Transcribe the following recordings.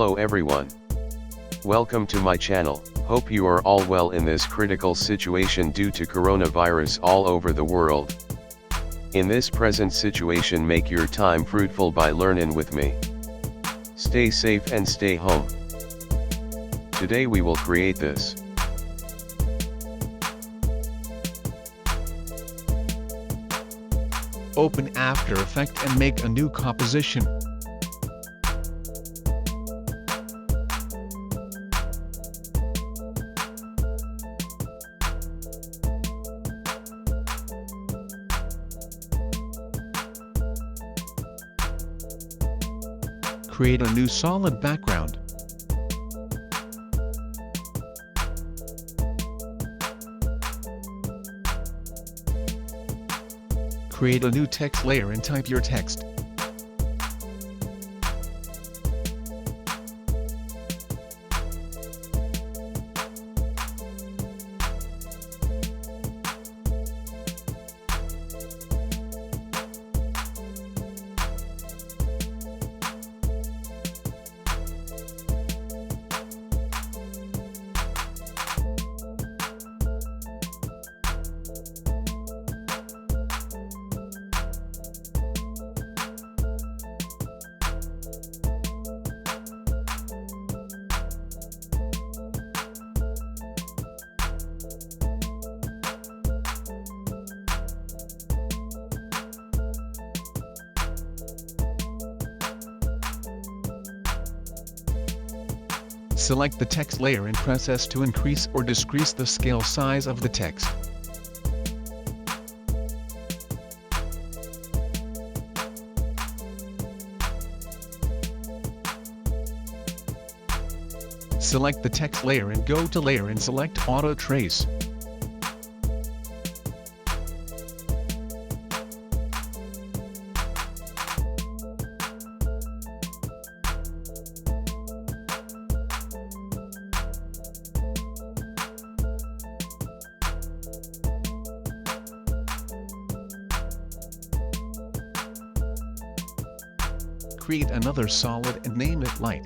Hello everyone. Welcome to my channel. Hope you are all well in this critical situation due to coronavirus all over the world. In this present situation, make your time fruitful by learning with me. Stay safe and stay home. Today we will create this. Open After Effects and make a new composition. Create a new solid background. Create a new text layer and type your text. Select the text layer and press S to increase or decrease the scale size of the text. Select the text layer and go to Layer and select Auto Trace. Create another solid and name it Light.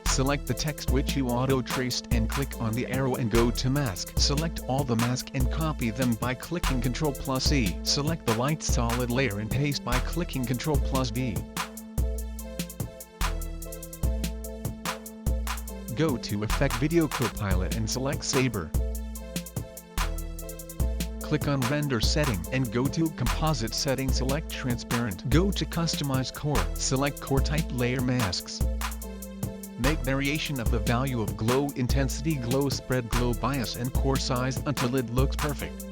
Select the text which you auto-traced and click on the arrow and go to Mask. Select all the mask and copy them by clicking Ctrl+E. Select the light solid layer and paste by clicking Ctrl+V. Go to Effect Video Copilot and select Saber. Click on Render Setting and go to Composite Setting, select Transparent. Go to Customize Core, select Core Type Layer Masks. Make variation of the value of glow intensity, glow spread, glow bias and core size until it looks perfect.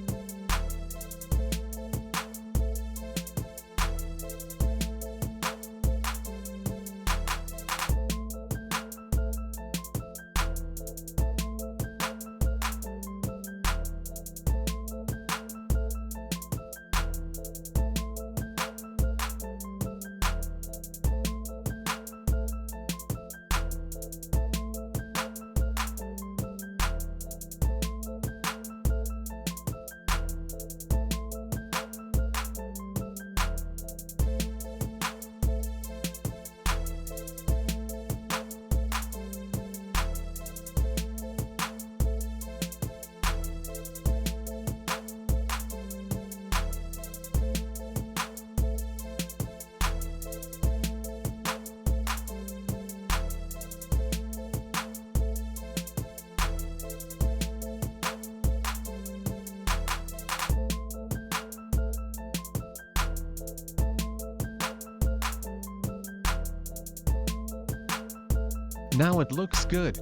Now it looks good.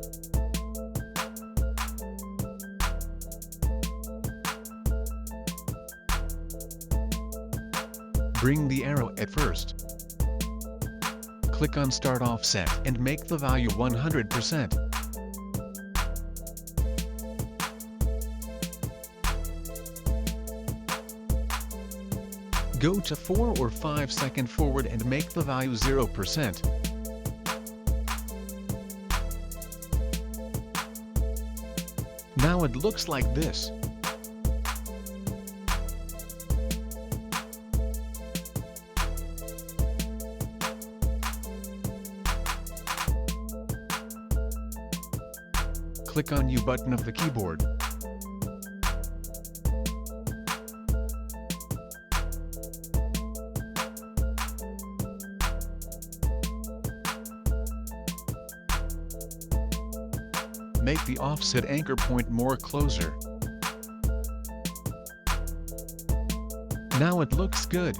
Bring the arrow at first. Click on Start Offset and make the value 100%. Go to 4 or 5 second forward and make the value 0%. Now it looks like this. Click on U button of the keyboard. Make the offset anchor point more closer. Now it looks good.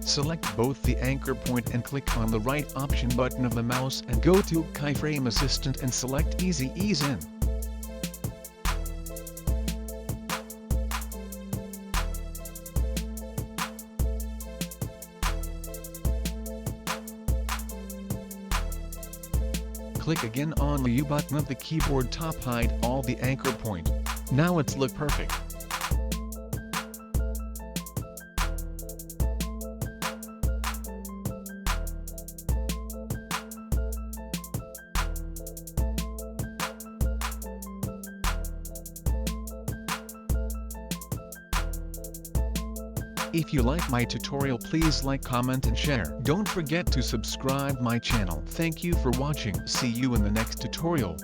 Select both the anchor point and click on the right option button of the mouse and go to Keyframe Assistant and select Easy Ease In. Click again on the U button of the keyboard top, hide all the anchor point. Now it's look perfect. If you like my tutorial, please like, comment and share. Don't forget to subscribe my channel. Thank you for watching. See you in the next tutorial.